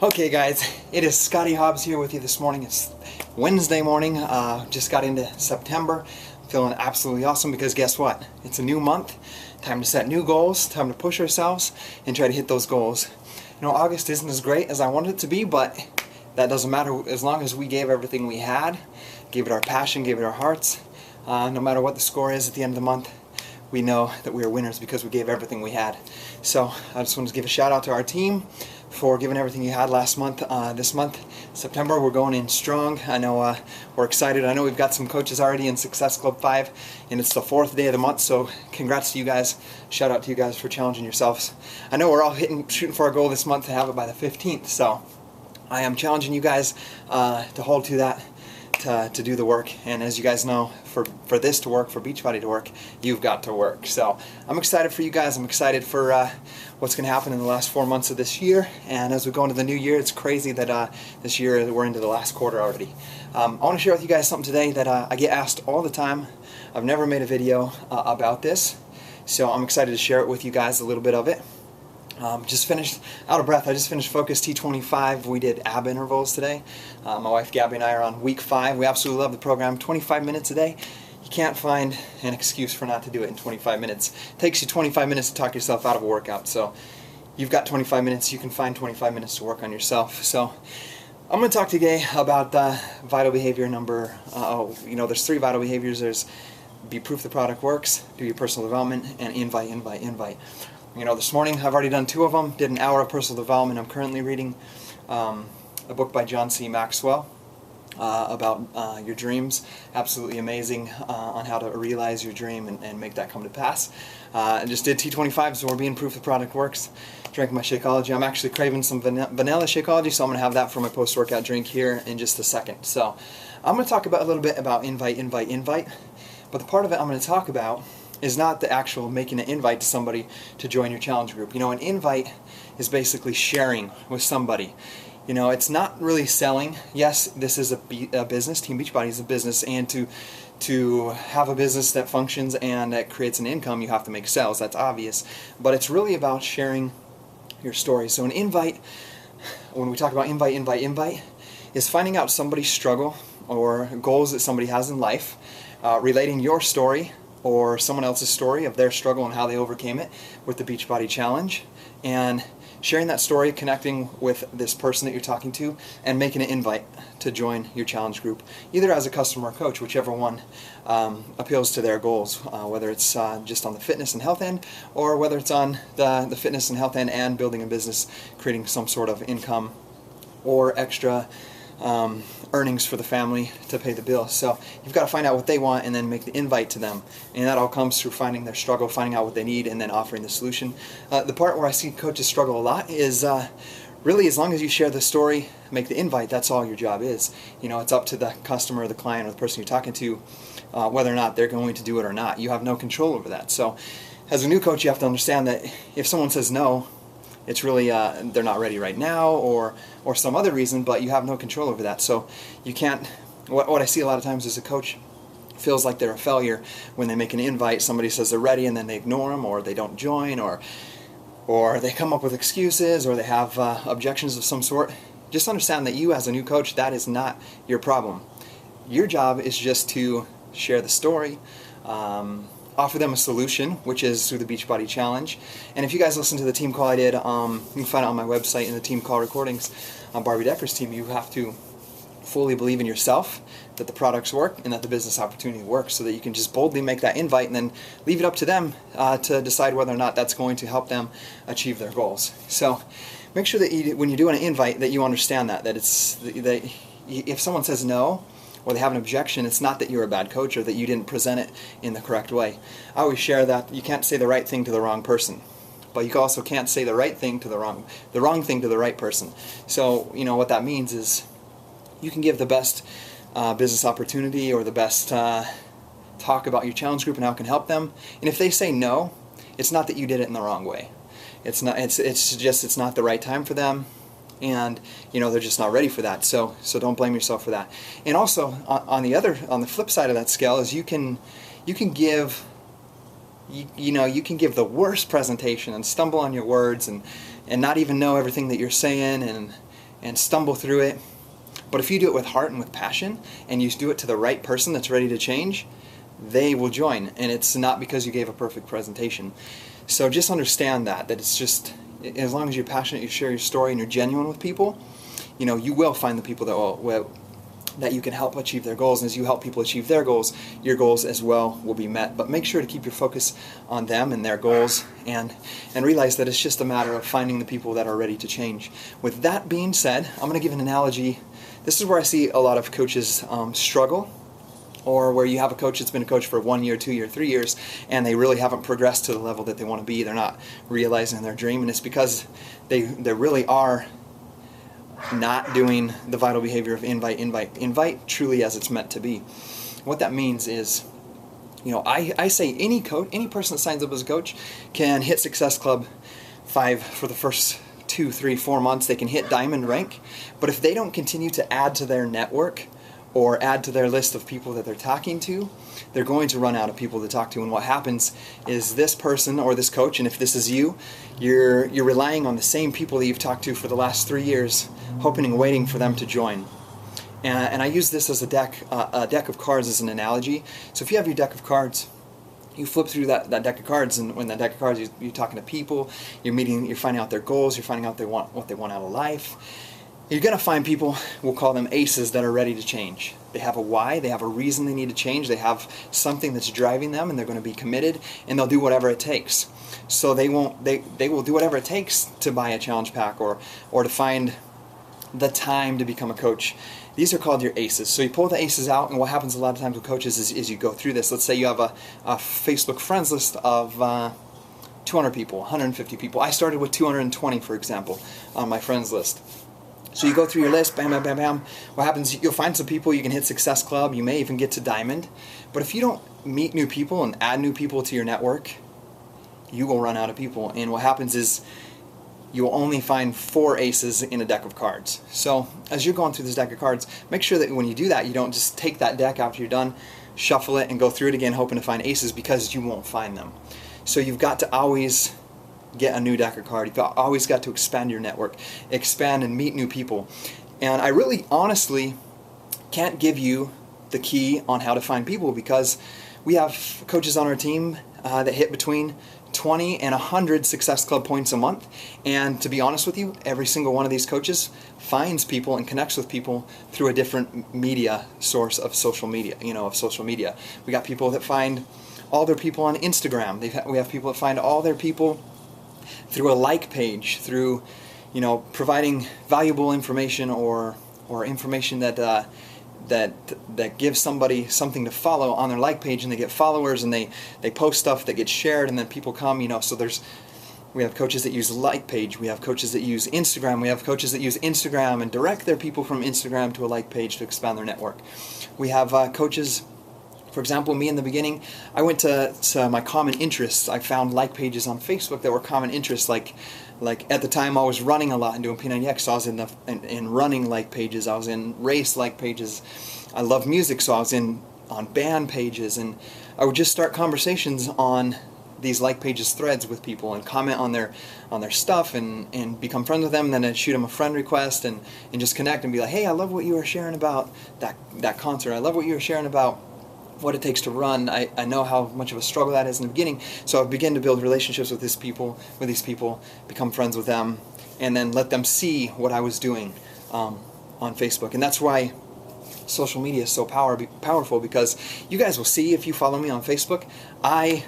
Okay guys, it is Scottie Hobbs here with you this morning. It's Wednesday morning, just got into September. Feeling absolutely awesome because guess what? It's a new month, time to set new goals, time to push ourselves and try to hit those goals. You know, August isn't as great as I wanted it to be, but that doesn't matter as long as we gave everything we had, gave it our passion, gave it our hearts. No matter what the score is at the end of the month, we know that we are winners because we gave everything we had. So I just wanted to give a shout out to our team for giving everything you had last month. This month, September, we're going in strong. I know we're excited. I know we've got some coaches already in Success Club 5, and it's the 4th day of the month, so congrats to you guys. Shout out to you guys for challenging yourselves. I know we're all shooting for our goal this month to have it by the 15th, so I am challenging you guys to hold to that, to do the work. And as you guys know, for this to work, for Beachbody to work, you've got to work. So I'm excited for you guys. I'm excited for what's going to happen in the last 4 months of this year. And as we go into the new year, it's crazy that this year we're into the last quarter already. I want to share with you guys something today that I get asked all the time. I've never made a video about this, so I'm excited to share it with you guys, a little bit of it. Just finished, out of breath, I just finished Focus T25. We did ab intervals today. My wife Gabby and I are on week 5. We absolutely love the program. 25 minutes a day. You can't find an excuse for not to do it in 25 minutes. It takes you 25 minutes to talk yourself out of a workout. So you've got 25 minutes. You can find 25 minutes to work on yourself. So I'm going to talk today about vital behavior number, there's 3 vital behaviors. There's be proof the product works, do your personal development, and invite. You know, this morning I've already done 2 of them, did an hour of personal development. I'm currently reading a book by John C. Maxwell about your dreams. Absolutely amazing on how to realize your dream and make that come to pass. I just did T25, so we're being proof the product works. Drank my Shakeology. I'm actually craving some vanilla Shakeology, so I'm going to have that for my post-workout drink here in just a second. So I'm going to talk about a little bit about invite. But the part of it I'm going to talk about is not the actual making an invite to somebody to join your challenge group. You know, an invite is basically sharing with somebody. You know, it's not really selling. Yes, this is a business. Team Beachbody is a business, and to have a business that functions and that creates an income, you have to make sales. That's obvious. But it's really about sharing your story. So an invite, when we talk about invite, is finding out somebody's struggle or goals that somebody has in life, relating your story or someone else's story of their struggle and how they overcame it with the Beachbody Challenge, and sharing that story, connecting with this person that you're talking to, and making an invite to join your challenge group, either as a customer or coach, whichever one appeals to their goals, whether it's just on the fitness and health end, or whether it's on the fitness and health end and building a business, creating some sort of income or extra earnings for the family to pay the bills. So you've got to find out what they want and then make the invite to them. And that all comes through finding their struggle, finding out what they need, and then offering the solution. The part where I see coaches struggle a lot is really, as long as you share the story, make the invite, that's all your job is. You know, it's up to the customer or the client or the person you're talking to whether or not they're going to do it or not. You have no control over that. So as a new coach, you have to understand that if someone says no, it's really they're not ready right now, or some other reason, but you have no control over that. So you can't. What I see a lot of times is a coach feels like they're a failure when they make an invite. Somebody says they're ready, and then they ignore them, or they don't join, or they come up with excuses, or they have objections of some sort. Just understand that you, as a new coach, that is not your problem. Your job is just to share the story. Offer them a solution, which is through the Beachbody Challenge. And if you guys listen to the team call I did, you can find it on my website in the team call recordings on Barbie Decker's team. You have to fully believe in yourself, that the products work, and that the business opportunity works, so that you can just boldly make that invite and then leave it up to them to decide whether or not that's going to help them achieve their goals. So make sure that when you're doing an invite, that you understand that it's that if someone says no, or they have an objection, it's not that you're a bad coach or that you didn't present it in the correct way. I always share that you can't say the right thing to the wrong person, but you also can't say the right thing to the wrong thing to the right person. So, you know, what that means is you can give the best business opportunity or the best talk about your challenge group and how it can help them. And if they say no, it's not that you did it in the wrong way. It's not. It's just it's not the right time for them. And you know, they're just not ready for that. So don't blame yourself for that. And also on the flip side of that scale is you can give you can give the worst presentation and stumble on your words and not even know everything that you're saying, and stumble through it. But if you do it with heart and with passion, and you do it to the right person that's ready to change, they will join. And it's not because you gave a perfect presentation. So just understand that it's just, as long as you're passionate, you share your story, and you're genuine with people, you will find the people that you can help achieve their goals. And as you help people achieve their goals, your goals as well will be met. But make sure to keep your focus on them and their goals, and realize that it's just a matter of finding the people that are ready to change. With that being said, I'm going to give an analogy. This is where I see a lot of coaches struggle, or where you have a coach that's been a coach for 1 year, 2 years, 3 years, and they really haven't progressed to the level that they want to be. They're not realizing their dream, and it's because they really are not doing the vital behavior of invite truly as it's meant to be. What that means is, I say any person that signs up as a coach can hit Success Club 5 for the first 2, 3, 4 months. They can hit diamond rank, but if they don't continue to add to their network or add to their list of people that they're talking to, they're going to run out of people to talk to. And what happens is, this person or this coach, and if this is you, you're relying on the same people that you've talked to for the last 3 years, hoping and waiting for them to join. And I use this as a deck of cards as an analogy. So if you have your deck of cards, you flip through that deck of cards, and when that deck of cards, you're talking to people, you're finding out their goals, you're finding out what they want out of life. You're going to find people, we'll call them aces, that are ready to change. They have a why, they have a reason they need to change, they have something that's driving them, and they're going to be committed, and they'll do whatever it takes. So they will do whatever it takes to buy a challenge pack or to find the time to become a coach. These are called your aces. So you pull the aces out, and what happens a lot of times with coaches is you go through this. Let's say you have a Facebook friends list of 200 people, 150 people. I started with 220, for example, on my friends list. So you go through your list, bam, bam, bam, bam. What happens, you'll find some people, you can hit Success Club, you may even get to Diamond. But if you don't meet new people and add new people to your network, you will run out of people. And what happens is, you will only find 4 aces in a deck of cards. So as you're going through this deck of cards, make sure that when you do that, you don't just take that deck after you're done, shuffle it, and go through it again hoping to find aces, because you won't find them. So you've got to always get a new deck of cards. You've always got to expand your network, expand and meet new people. And I really honestly can't give you the key on how to find people, because we have coaches on our team that hit between 20 and 100 Success Club points a month. And to be honest with you, every single one of these coaches finds people and connects with people through a different media source of social media, We got people that find all their people on Instagram. We have people that find all their people through a like page, through providing valuable information or information that gives somebody something to follow on their like page, and they get followers, and they post stuff that gets shared, and then people come. So we have coaches that use like page, we have coaches that use Instagram, we have coaches that use Instagram and direct their people from Instagram to a like page to expand their network. We have coaches. For example, me in the beginning, I went to my common interests. I found like pages on Facebook that were common interests. Like at the time, I was running a lot and doing P90X, so I was in running like pages. I was in race like pages. I love music, so I was on band pages, and I would just start conversations on these like pages threads with people and comment on their stuff and become friends with them. And then I'd shoot them a friend request and just connect and be like, hey, I love what you were sharing about that concert. I love what you were sharing about what it takes to run. I know how much of a struggle that is in the beginning, so I begin to build relationships with these people, become friends with them, and then let them see what I was doing on Facebook. And that's why social media is so powerful, because you guys will see, if you follow me on Facebook, I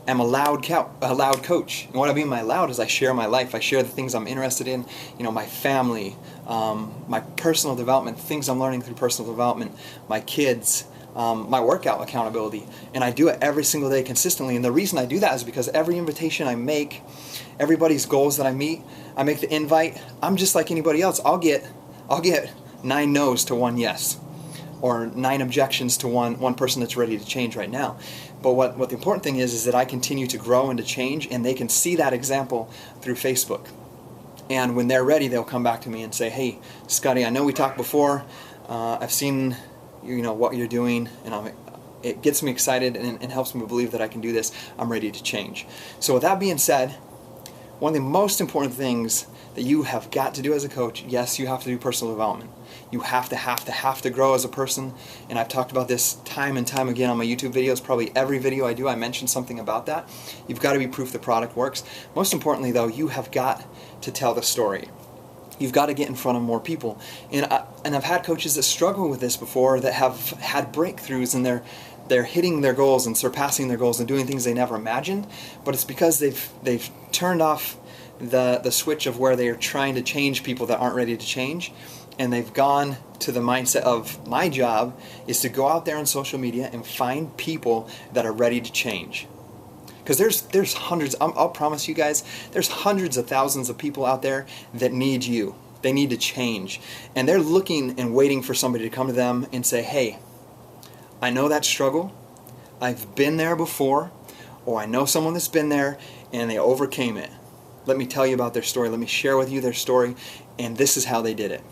am a loud coach. And what I mean by loud is I share my life. I share the things I'm interested in, my family, my personal development, things I'm learning through personal development, my kids, my workout accountability, and I do it every single day consistently. And the reason I do that is because every invitation I make, everybody's goals that I meet, I make the invite. I'm just like anybody else. I'll get 9 no's to 1 yes, or 9 objections to one person that's ready to change right now. But what the important thing is that I continue to grow and to change, and they can see that example through Facebook. And when they're ready, they'll come back to me and say, hey, Scottie, I know we talked before. I've seen what you're doing, and it gets me excited and helps me believe that I can do this. I'm ready to change. So with that being said, one of the most important things that you have got to do as a coach, yes, you have to do personal development. You have to grow as a person, and I've talked about this time and time again on my YouTube videos. Probably every video I do, I mention something about that. You've got to be proof the product works. Most importantly though, you have got to tell the story. You've got to get in front of more people. And I've had coaches that struggle with this before, that have had breakthroughs, and they're hitting their goals and surpassing their goals and doing things they never imagined, but it's because they've turned off the switch of where they are trying to change people that aren't ready to change, and they've gone to the mindset of, my job is to go out there on social media and find people that are ready to change. Because there's hundreds, I'll promise you guys, there's hundreds of thousands of people out there that need you. They need to change, and they're looking and waiting for somebody to come to them and say, hey, I know that struggle, I've been there before, or I know someone that's been there and they overcame it. Let me tell you about their story. Let me share with you their story, and this is how they did it.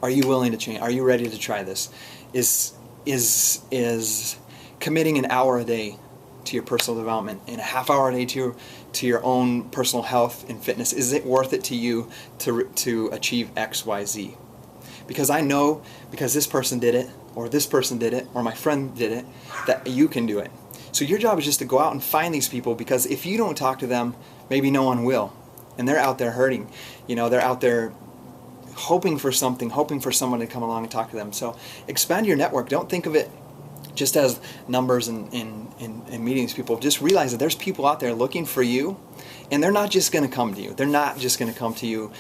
Are you willing to change? Are you ready to try this? Is committing an hour a day to your personal development and a half hour a day to your own personal health and fitness, is it worth it to you to achieve X, Y, Z? Because I know, because this person did it, or this person did it, or my friend did it, that you can do it. So your job is just to go out and find these people, because if you don't talk to them, maybe no one will. And they're out there hurting. You know, they're out there hoping for something, hoping for someone to come along and talk to them. So expand your network. Don't think of it just as numbers and meeting these people. Just realize that there's people out there looking for you, and they're not just going to come to you. They're not just going to come to you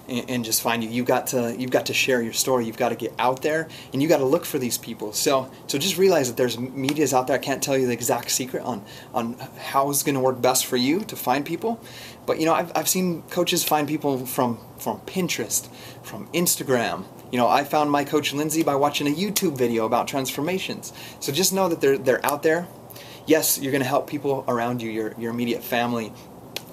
and just find you. You've got to share your story. You've got to get out there, and you got to look for these people. So just realize that there's medias out there. I can't tell you the exact secret on how it's going to work best for you to find people, but you know, I've seen coaches find people from Pinterest, from Instagram. You know, I found my coach Lindsay by watching a YouTube video about transformations. So just know that they're out there. Yes, you're going to help people around you, your immediate family,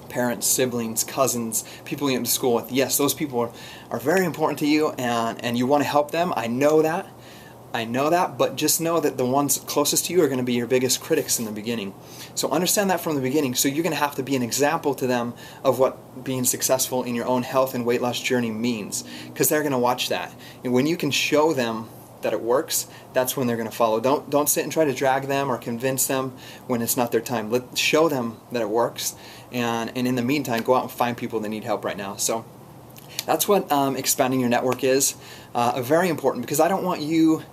parents, siblings, cousins, people you went to school with. Yes, those people are very important to you, and you want to help them. I know that, but just know that the ones closest to you are going to be your biggest critics in the beginning. So understand that from the beginning. So you're going to have to be an example to them of what being successful in your own health and weight loss journey means, because they're going to watch that. And when you can show them that it works, that's when they're going to follow. Don't sit and try to drag them or convince them when it's not their time. Show them that it works, and in the meantime, go out and find people that need help right now. So that's what expanding your network is. Very important, because I want you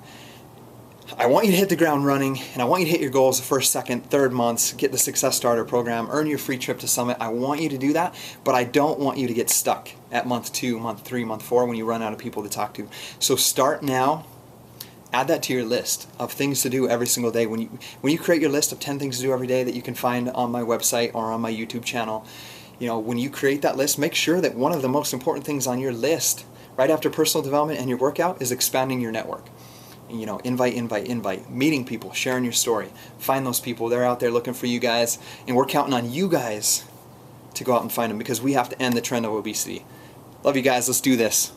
to hit the ground running, and I want you to hit your goals the first, second, third months, get the Success Starter program, earn your free trip to Summit. I want you to do that, but I don't want you to get stuck at month 2, month 3, month 4 when you run out of people to talk to. So start now. Add that to your list of things to do every single day. When you create your list of 10 things to do every day that you can find on my website or on my YouTube channel, you know, when you create that list, make sure that one of the most important things on your list, right after personal development and your workout, is expanding your network. You know, invite, meeting people, sharing your story. Find those people. They're out there looking for you guys, and we're counting on you guys to go out and find them, because we have to end the trend of obesity. Love you guys. Let's do this.